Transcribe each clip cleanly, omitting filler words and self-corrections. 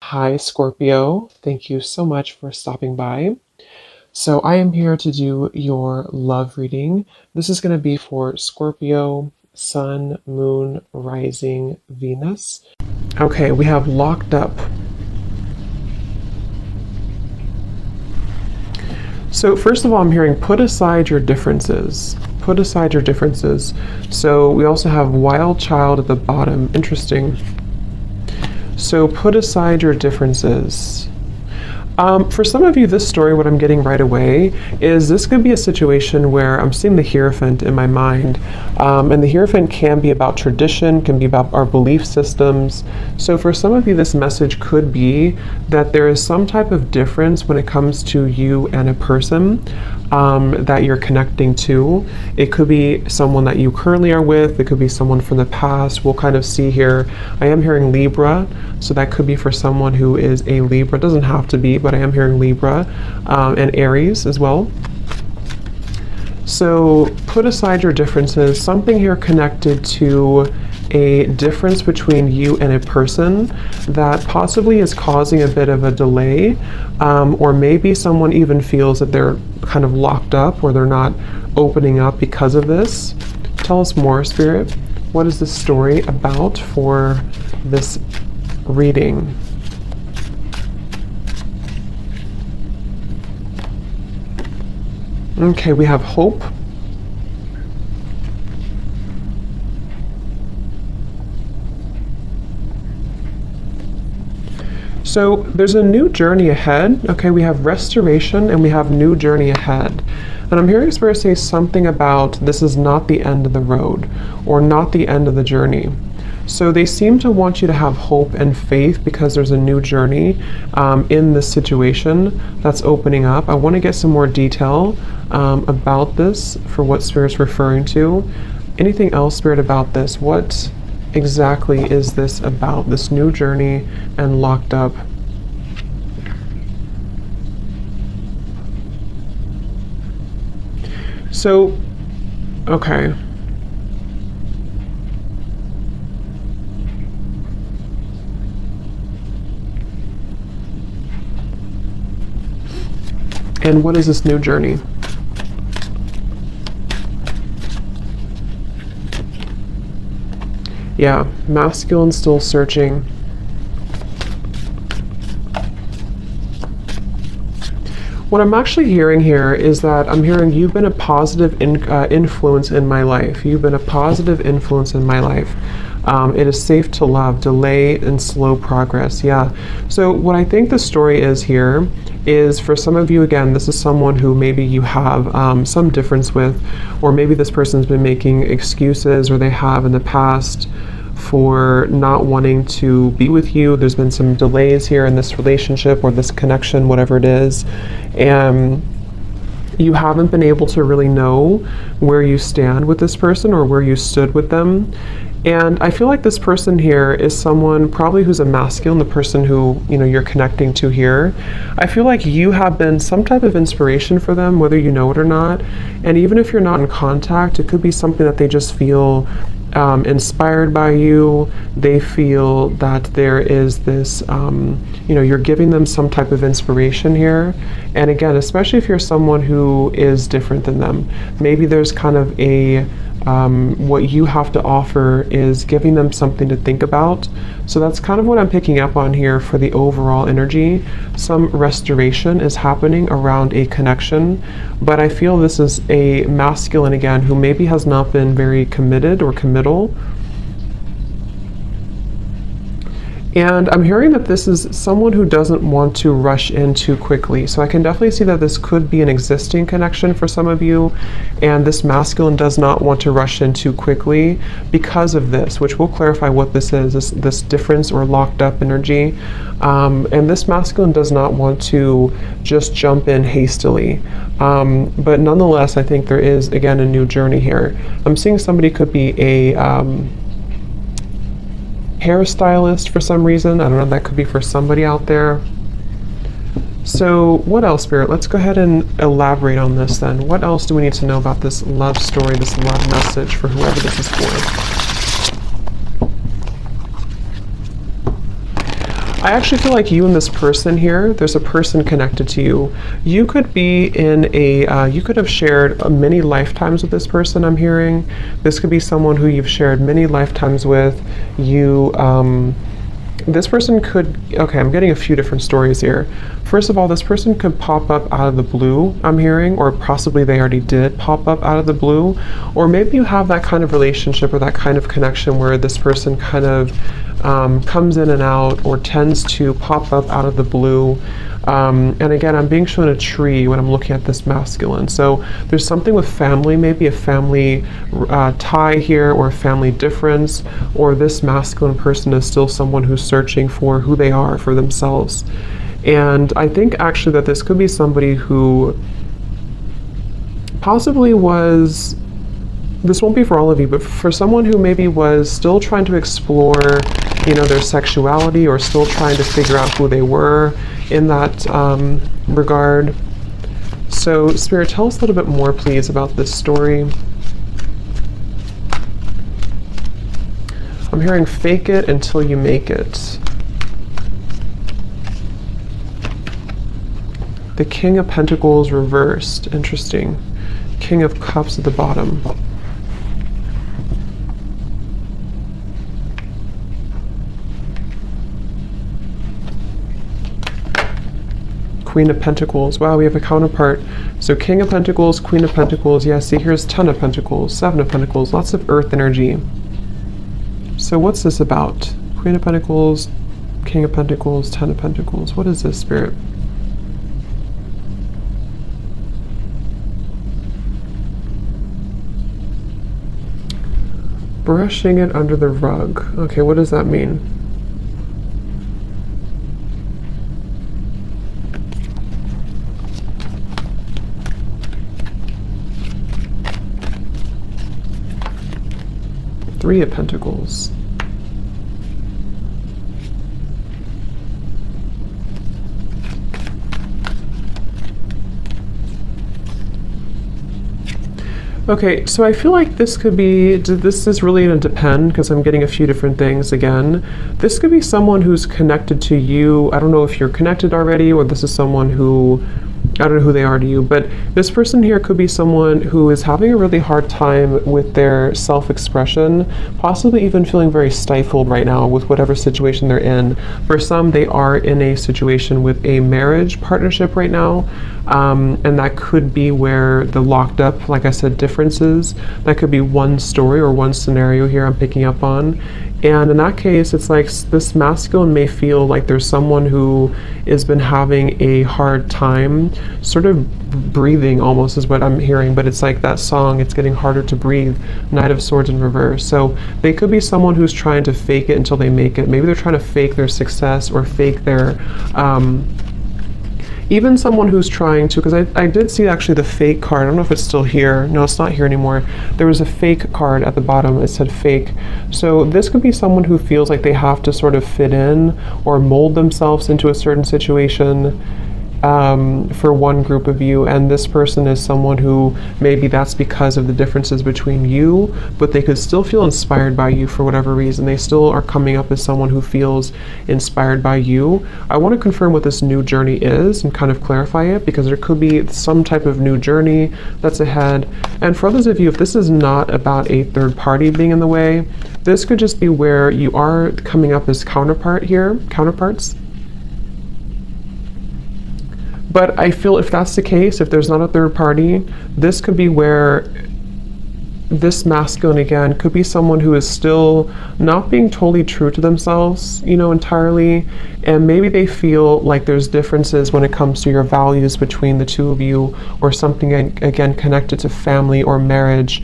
Hi, Scorpio. Thank you so much for stopping by. So, I am here to do your love reading. This is going to be for Scorpio, Sun, Moon, Rising, Venus. Okay, we have locked up. So, first of all, I'm hearing put aside your differences. Put aside your differences. So, we also have wild child at the bottom. Interesting. So, put aside your differences. For some of you, this story, what I'm getting right away is this could be a situation where I'm seeing the Hierophant in my mind. And the Hierophant can be about tradition, can be about our belief systems. So for some of you, this message could be that there is some type of difference when it comes to you and a person that you're connecting to. It could be someone that you currently are with. It could be someone from the past. We'll kind of see here. I am hearing Libra, so that could be for someone who is a Libra. It doesn't have to be, but I am hearing Libra and Aries as well. So put aside your differences. Something here connected to a difference between you and a person that possibly is causing a bit of a delay, or maybe someone even feels that they're kind of locked up or they're not opening up because of this. Tell us more, Spirit. What is this story about for this reading? Okay, we have hope. So there's a new journey ahead. Okay, we have restoration and we have new journey ahead. And I'm hearing Spirit say something about this is not the end of the road or not the end of the journey. So they seem to want you to have hope and faith because there's a new journey in this situation that's opening up. I want to get some more detail about this for what Spirit's referring to. Anything else, Spirit, about this? What exactly is this about, this new journey and locked up? So, okay. And what is this new journey? Yeah, masculine still searching. What I'm actually hearing here is that I'm hearing you've been a positive influence in my life. You've been a positive influence in my life. It is safe to love, delay and slow progress. Yeah. So what I think the story is here is for some of you, again, this is someone who maybe you have some difference with, or maybe this person's been making excuses or they have in the past for not wanting to be with you. There's been some delays here in this relationship or this connection, whatever it is. And you haven't been able to really know where you stand with this person or where you stood with them. And I feel like this person here is someone probably who's a masculine, the person who, you're connecting to here. I feel like you have been some type of inspiration for them, whether you know it or not. And even if you're not in contact, it could be something that they just feel inspired by you. They feel that there is this, you're giving them some type of inspiration here. And again, especially if you're someone who is different than them, maybe there's kind of a what you have to offer is giving them something to think about. So that's kind of what I'm picking up on here for the overall energy. Some restoration is happening around a connection, but I feel this is a masculine again who maybe has not been very committed or committal. And I'm hearing that this is someone who doesn't want to rush in too quickly. So I can definitely see that this could be an existing connection for some of you. And this masculine does not want to rush in too quickly because of this, which we'll clarify what this is, this difference or locked up energy. And this masculine does not want to just jump in hastily. But nonetheless, I think there is, again, a new journey here. I'm seeing somebody could be a hairstylist for some reason. I don't know, that could be for somebody out there. So what else, Spirit? Let's go ahead and elaborate on this then. What else do we need to know about this love story, this love message for whoever this is for? I actually feel like you and this person here, there's a person connected to you. You could be in a, you could have shared many lifetimes with this person, I'm hearing. This could be someone who you've shared many lifetimes with. You, this person could, okay, I'm getting a few different stories here. First of all, this person could pop up out of the blue, I'm hearing, or possibly they already did pop up out of the blue. Or maybe you have that kind of relationship or that kind of connection where this person kind of comes in and out or tends to pop up out of the blue. And again, I'm being shown a tree when I'm looking at this masculine. So there's something with family, maybe a family tie here or a family difference, or this masculine person is still someone who's searching for who they are for themselves. And I think actually that this could be somebody who possibly was, this won't be for all of you, but for someone who maybe was still trying to explore, you know, their sexuality or still trying to figure out who they were in that regard. So Spirit, tell us a little bit more, please, about this story. I'm hearing fake it until you make it. The King of Pentacles reversed. Interesting. King of Cups at the bottom. Queen of Pentacles. Wow, we have a counterpart. So King of Pentacles, Queen of Pentacles. Yeah, see, here's Ten of Pentacles, Seven of Pentacles. Lots of earth energy. So what's this about? Queen of Pentacles, King of Pentacles, Ten of Pentacles. What is this, Spirit? Brushing it under the rug. Okay, what does that mean? Three of Pentacles. Okay, so I feel like this could be, this is really going to depend because I'm getting a few different things again. This could be someone who's connected to you. I don't know if you're connected already, or this is someone who, I don't know who they are to you, but this person here could be someone who is having a really hard time with their self-expression, possibly even feeling very stifled right now with whatever situation they're in. For some, they are in a situation with a marriage partnership right now, and that could be where the locked up, like I said, differences. That could be one story or one scenario here I'm picking up on. And in that case, it's like this masculine may feel like there's someone who has been having a hard time sort of breathing, almost is what I'm hearing, but it's like that song, it's getting harder to breathe, Knight of Swords in reverse. So they could be someone who's trying to fake it until they make it. Maybe they're trying to fake their success or fake their even someone who's trying to, because I did see actually the fake card. I don't know if it's still here. No, it's not here anymore. There was a fake card at the bottom. It said fake. So this could be someone who feels like they have to sort of fit in or mold themselves into a certain situation for one group of you, and this person is someone who maybe that's because of the differences between you, but they could still feel inspired by you for whatever reason. They still are coming up as someone who feels inspired by you. I want to confirm what this new journey is and kind of clarify it, because there could be some type of new journey that's ahead. And for others of you, if this is not about a third party being in the way, this could just be where you are coming up as counterparts. But I feel if that's the case, if there's not a third party, this could be where this masculine, again, could be someone who is still not being totally true to themselves, you know, entirely. And maybe they feel like there's differences when it comes to your values between the two of you, or something, again, connected to family or marriage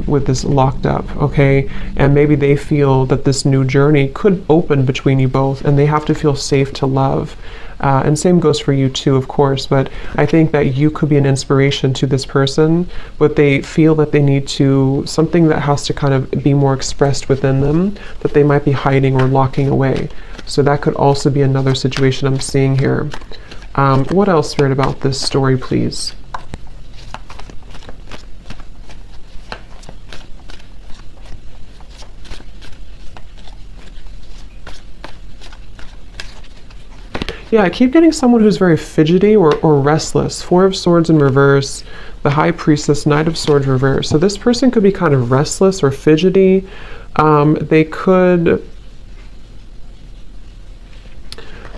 with this locked up, okay? And maybe they feel that this new journey could open between you both, and they have to feel safe to love. And same goes for you too, of course, but I think that you could be an inspiration to this person, but they feel that they need to, something that has to kind of be more expressed within them, that they might be hiding or locking away. So that could also be another situation I'm seeing here. What else, Spirit, about this story, please? Yeah, I keep getting someone who's very fidgety or restless. Four of Swords in reverse, the High Priestess, Knight of Swords reverse. So this person could be kind of restless or fidgety. They could...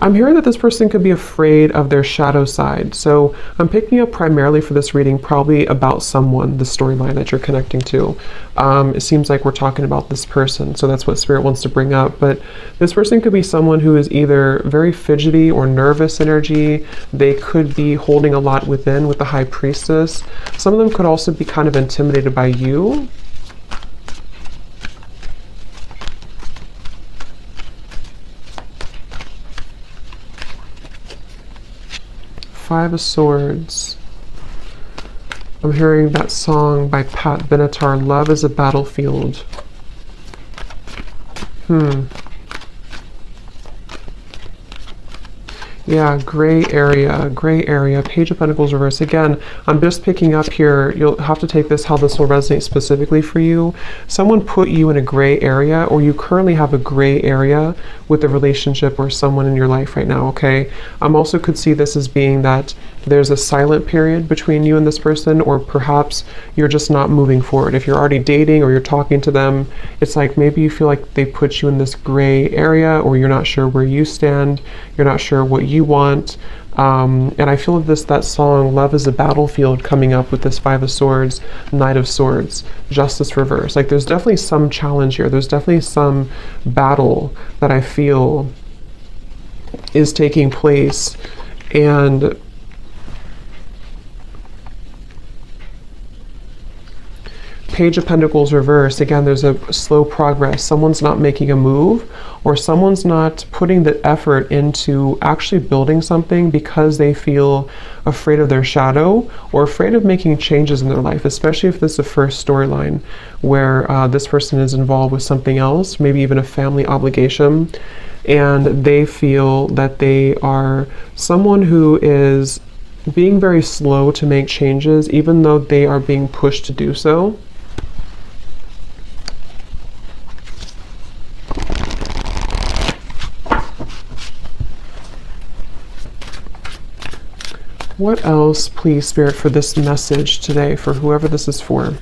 I'm hearing that this person could be afraid of their shadow side. So I'm picking up primarily for this reading probably about someone, the storyline that you're connecting to. It seems like we're talking about this person, so that's what Spirit wants to bring up. But this person could be someone who is either very fidgety or nervous energy. They could be holding a lot within with the High Priestess. Some of them could also be kind of intimidated by you. Five of Swords. I'm hearing that song by Pat Benatar, Love is a Battlefield. Yeah, gray area, Page of Pentacles reverse. Again, I'm just picking up here, you'll have to take this how this will resonate specifically for you. Someone put you in a gray area, or you currently have a gray area with a relationship or someone in your life right now, okay? Also could see this as being that there's a silent period between you and this person, or perhaps you're just not moving forward. If you're already dating or you're talking to them, it's like maybe you feel like they put you in this gray area, or you're not sure where you stand, you're not sure what you want. And I feel that song, Love is a Battlefield, coming up with this Five of Swords, Knight of Swords, Justice reverse. Like there's definitely some challenge here. There's definitely some battle that I feel is taking place. And Page of Pentacles reverse, again, there's a slow progress. Someone's not making a move, or someone's not putting the effort into actually building something because they feel afraid of their shadow or afraid of making changes in their life, especially if this is the first storyline where this person is involved with something else, maybe even a family obligation, and they feel that they are someone who is being very slow to make changes, even though they are being pushed to do so. What else, please, Spirit, for this message today, for whoever this is for?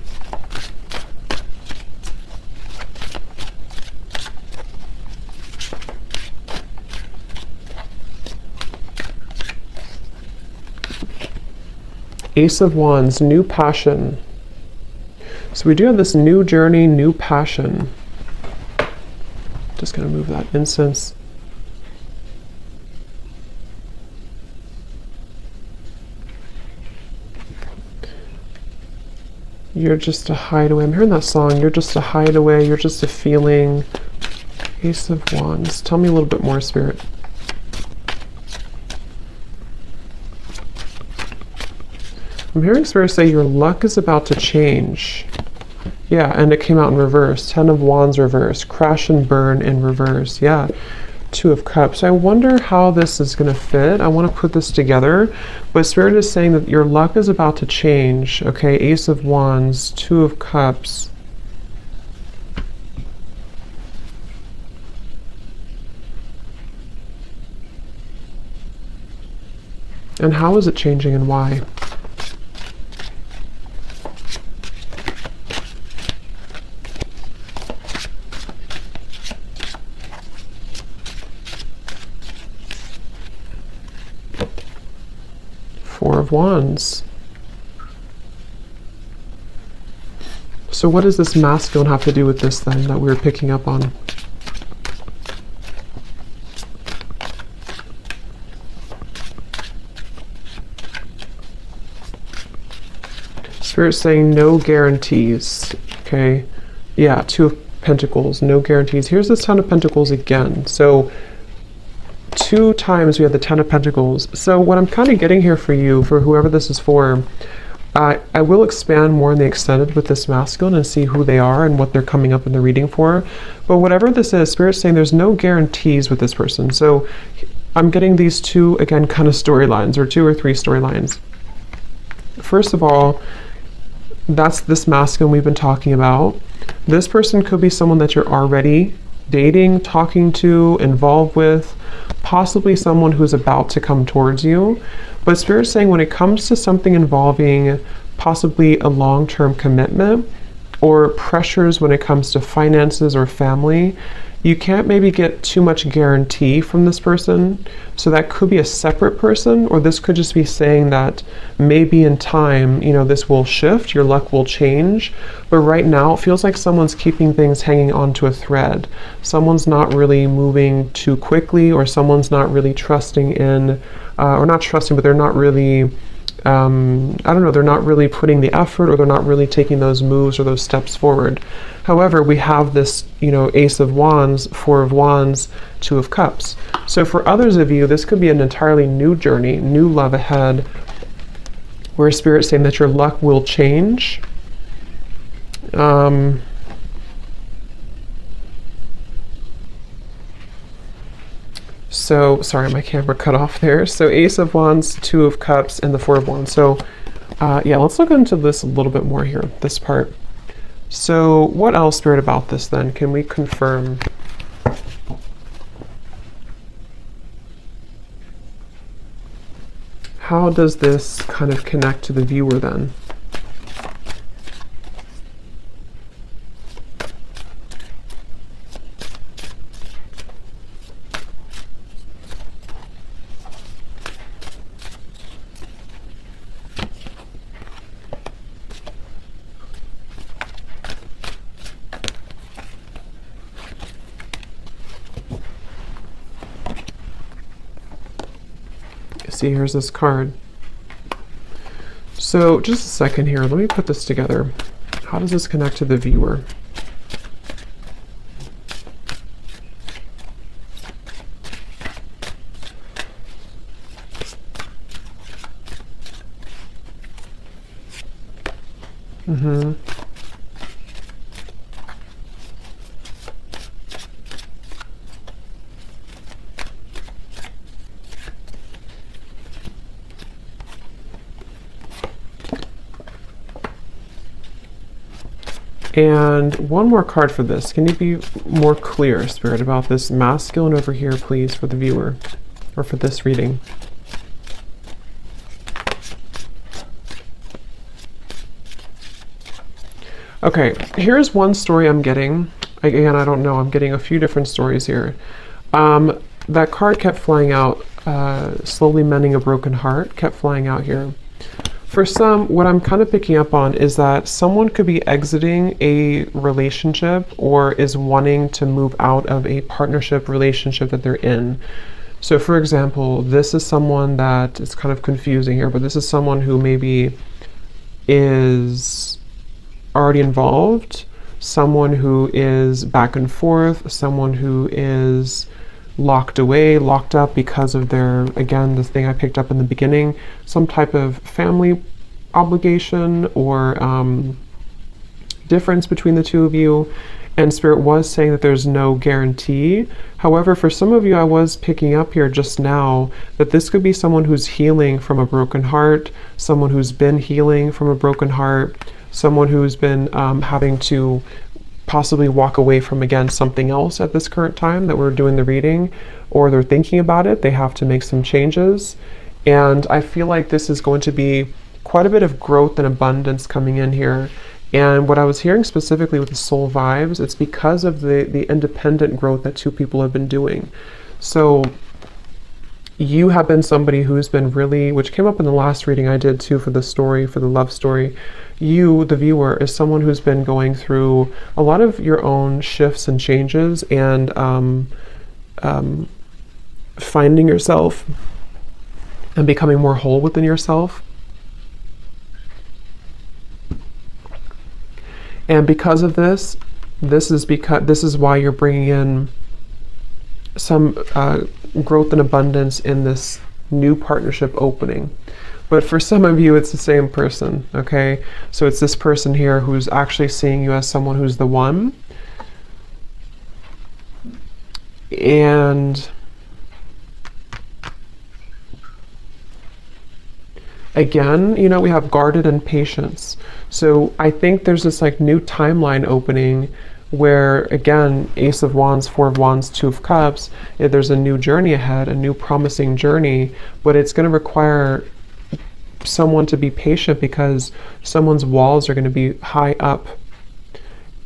Ace of Wands, new passion. So we do have this new journey, new passion. Just going to move that incense. You're just a hideaway. I'm hearing that song. You're just a hideaway. You're just a feeling. Ace of Wands. Tell me a little bit more, Spirit. I'm hearing Spirit say your luck is about to change. Yeah, and it came out in reverse. 10 of Wands reverse. Crash and burn in reverse. Yeah. 2 of Cups. I wonder how this is going to fit. I want to put this together, but Spirit is saying that your luck is about to change. Okay, Ace of Wands, 2 of Cups. And how is it changing and why? Of Wands. So what does this masculine have to do with this then that we were picking up on? Spirit saying no guarantees. Okay. Yeah, 2 of Pentacles, no guarantees. Here's this 10 of Pentacles again. So 2 times we had the 10 of Pentacles. So what I'm kind of getting here for you, for whoever this is for, I will expand more in the extended with this masculine and see who they are and what they're coming up in the reading for. But whatever this is, Spirit's saying there's no guarantees with this person. So I'm getting these 2, again, kind of storylines, or 2 or 3 storylines. First of all, that's this masculine we've been talking about. This person could be someone that you're already dating, talking to, involved with, possibly someone who's about to come towards you. But Spirit's saying when it comes to something involving possibly a long-term commitment or pressures when it comes to finances or family, you can't maybe get too much guarantee from this person. So that could be a separate person, or this could just be saying that maybe in time, this will shift, your luck will change. But right now it feels like someone's keeping things hanging onto a thread. Someone's not really moving too quickly, or someone's not really trusting in, or not trusting, but they're not really, they're not really putting the effort, or they're not really taking those moves or those steps forward. However, we have this, Ace of Wands, Four of Wands, Two of Cups. So for others of you, this could be an entirely new journey, new love ahead, where Spirit's saying that your luck will change. So, sorry, my camera cut off there. So Ace of Wands, Two of Cups, and the Four of Wands. So, let's look into this a little bit more here, this part. So what else, Spirit, about this then? Can we confirm? How does this kind of connect to the viewer then? See, here's this card. So just a second here, let me put this together. How does this connect to the viewer? And one more card for this. Can you be more clear, Spirit, about this masculine over here, please, for the viewer, or for this reading? Okay, here's one story I'm getting. Again, I don't know, I'm getting a few different stories here. That card kept flying out, slowly mending a broken heart, kept flying out here. For some, what I'm kind of picking up on is that someone could be exiting a relationship or is wanting to move out of a partnership relationship that they're in. So for example, this is someone that is kind of confusing here, but this is someone who maybe is already involved, someone who is back and forth, someone who is locked away, locked up because of their, again, this thing I picked up in the beginning, some type of family obligation or difference between the two of you. And Spirit was saying that there's no guarantee. However, for some of you, I was picking up here just now that this could be someone who's healing from a broken heart, someone who's been healing from a broken heart, someone who's been having to possibly walk away from, again, something else at this current time that we're doing the reading, or they're thinking about it, they have to make some changes. And I feel like this is going to be quite a bit of growth and abundance coming in here. And what I was hearing specifically with the soul vibes, it's because of the independent growth that two people have been doing. So you have been somebody who's been really, which came up in the last reading I did too for the story, for the love story. You, the viewer, is someone who's been going through a lot of your own shifts and changes and finding yourself and becoming more whole within yourself. And because of this, this is why you're bringing in some growth and abundance in this new partnership opening. But for some of you, it's the same person, okay? So it's this person here who's actually seeing you as someone who's the one. And again, you know, we have guarded and patience. So I think there's this like new timeline opening where again, Ace of Wands, Four of Wands, Two of Cups, there's a new journey ahead, a new promising journey, but it's going to require someone to be patient because someone's walls are going to be high up.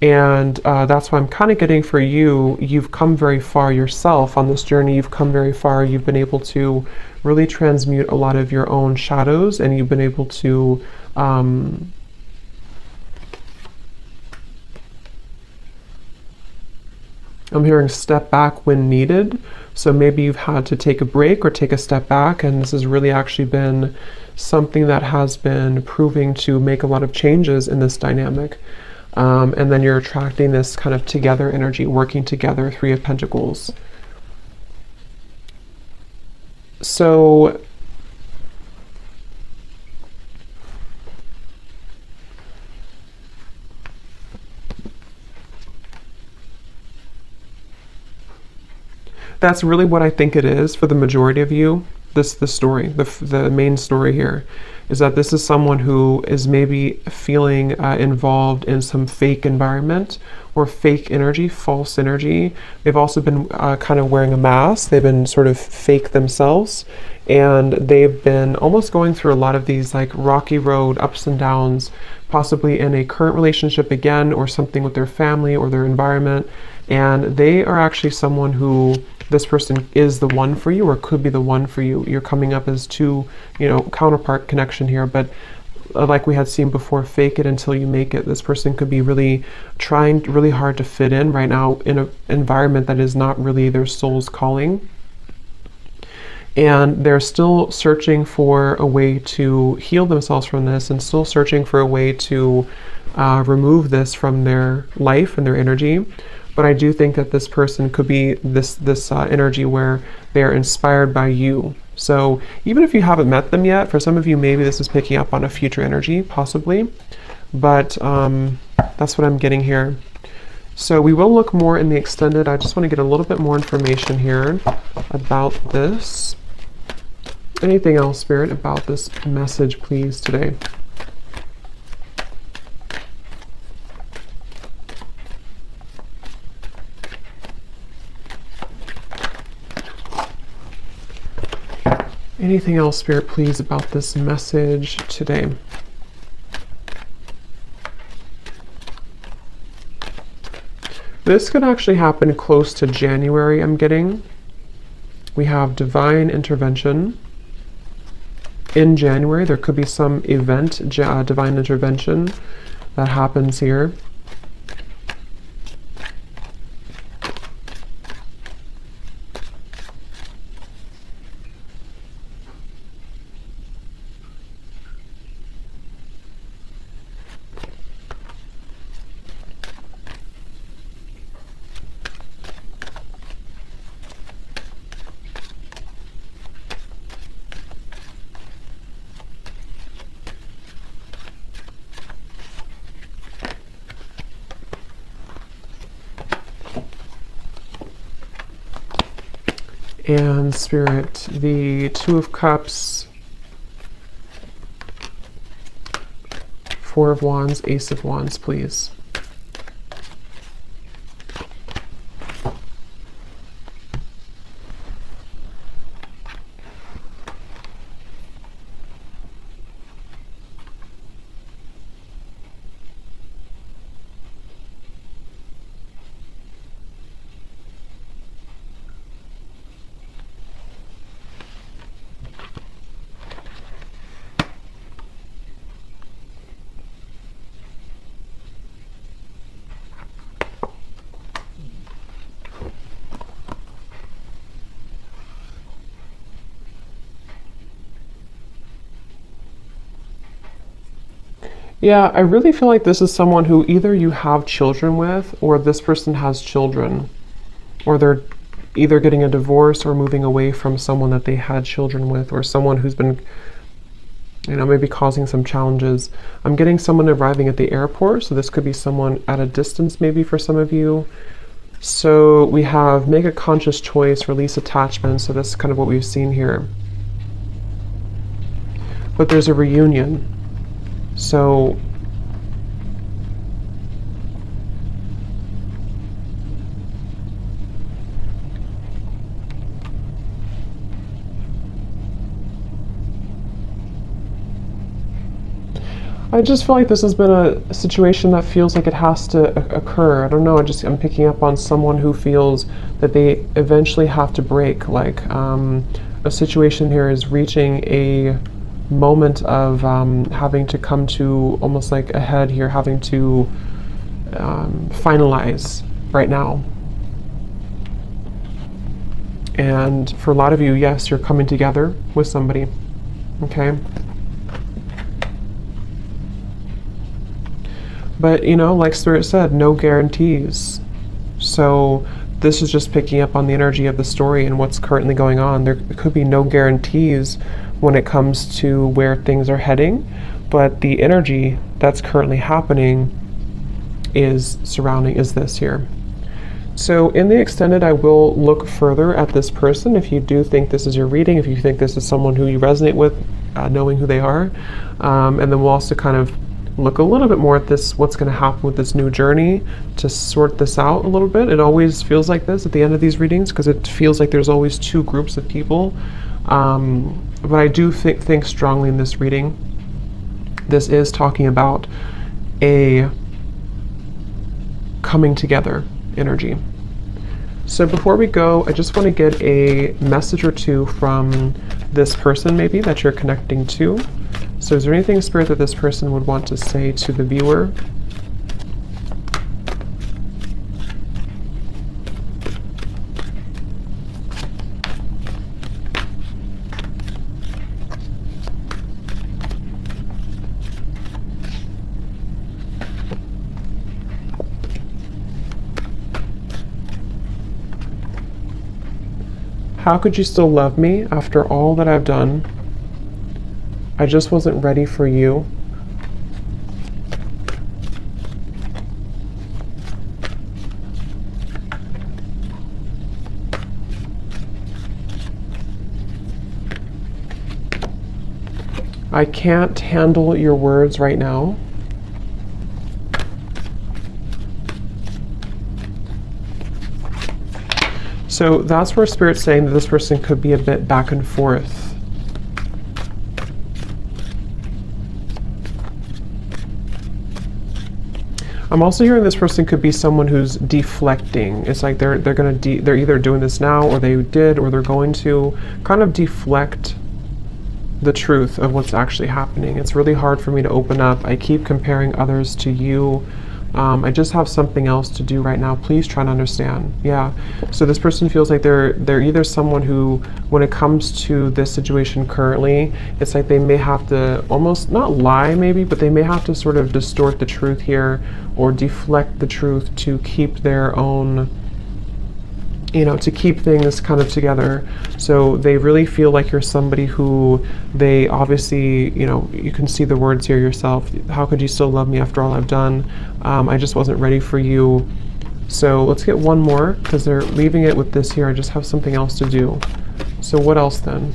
And that's why I'm kind of getting for you, you've come very far yourself on this journey. You've come very far. You've been able to really transmute a lot of your own shadows, and you've been able to I'm hearing step back when needed. So maybe you've had to take a break or take a step back, and this has really actually been something that has been proving to make a lot of changes in this dynamic. And then you're attracting this kind of together energy, working together, Three of Pentacles. So that's really what I think it is for the majority of you. The story, the main story here is that this is someone who is maybe feeling involved in some fake environment or fake energy, false energy. They've also been kind of wearing a mask. They've been sort of fake themselves, and they've been almost going through a lot of these like rocky road ups and downs, possibly in a current relationship again, or something with their family or their environment. And they are actually someone who, this person is the one for you, or could be the one for you. You're coming up as two, counterpart connection here, but like we had seen before, fake it until you make it. This person could be really trying really hard to fit in right now in an environment that is not really their soul's calling. And they're still searching for a way to heal themselves from this, and still searching for a way to remove this from their life and their energy. But I do think that this person could be this energy where they're inspired by you. So even if you haven't met them yet, for some of you, maybe this is picking up on a future energy, possibly. But that's what I'm getting here. So we will look more in the extended. I just want to get a little bit more information here about this. Anything else, Spirit, about this message, please, today? Anything else, Spirit, please, about this message today? This could actually happen close to January, I'm getting. We have divine intervention. In January, there could be some event, divine intervention, that happens here. And Spirit, the Two of Cups, Four of Wands, Ace of Wands, please. Yeah, I really feel like this is someone who either you have children with, or this person has children, or they're either getting a divorce or moving away from someone that they had children with, or someone who's been, maybe causing some challenges. I'm getting someone arriving at the airport, so this could be someone at a distance maybe for some of you. So we have make a conscious choice, release attachment, so that's kind of what we've seen here. But there's a reunion. So I just feel like this has been a situation that feels like it has to occur. I don't know. I'm picking up on someone who feels that they eventually have to break. Like a situation here is reaching a moment of having to come to almost like a head here, having to finalize right now. And for a lot of you, yes, you're coming together with somebody. Okay. But, you know, like Spirit said, no guarantees. So this is just picking up on the energy of the story and what's currently going on. There could be no guarantees when it comes to where things are heading, but the energy that's currently happening is this here. So in the extended, I will look further at this person. If you do think this is your reading, if you think this is someone who you resonate with, knowing who they are, and then we'll also kind of look a little bit more at this, what's going to happen with this new journey, to sort this out a little bit. It always feels like this at the end of these readings, because it feels like there's always two groups of people. But I do think strongly in this reading. This is talking about a coming together energy. So before we go, I just want to get a message or two from this person maybe that you're connecting to. So is there anything, Spirit, that this person would want to say to the viewer? How could you still love me after all that I've done? I just wasn't ready for you. I can't handle your words right now. So that's where Spirit's saying that this person could be a bit back and forth. I'm also hearing this person could be someone who's deflecting. It's like they're either doing this now, or they did, or they're going to kind of deflect the truth of what's actually happening. It's really hard for me to open up. I keep comparing others to you. I just have something else to do right now. Please try to understand. Yeah. So this person feels like they're either someone who, when it comes to this situation currently, it's like they may have to almost not lie maybe, but they may have to sort of distort the truth here, or deflect the truth to keep their own, you know, to keep things kind of together. So they really feel like you're somebody who they obviously, you know, you can see the words here yourself. How could you still love me after all I've done? I just wasn't ready for you. So let's get one more, because they're leaving it with this here. I just have something else to do. So what else then?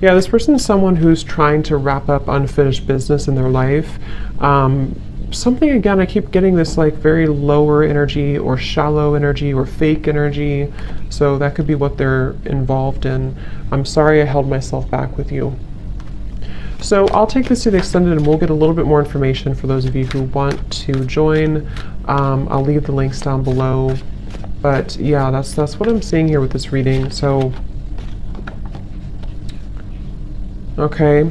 Yeah, this person is someone who's trying to wrap up unfinished business in their life. Something, again, I keep getting this like very lower energy, or shallow energy, or fake energy. So that could be what they're involved in. I'm sorry I held myself back with you. So I'll take this to the extended, and we'll get a little bit more information for those of you who want to join. I'll leave the links down below. But yeah, that's what I'm seeing here with this reading. So okay,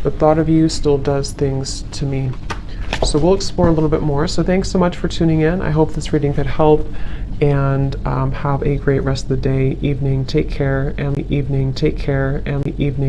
the thought of you still does things to me. So we'll explore a little bit more. So thanks so much for tuning in. I hope this reading could help, and have a great rest of the day, evening. Take care, and the evening. Take care, and the evening.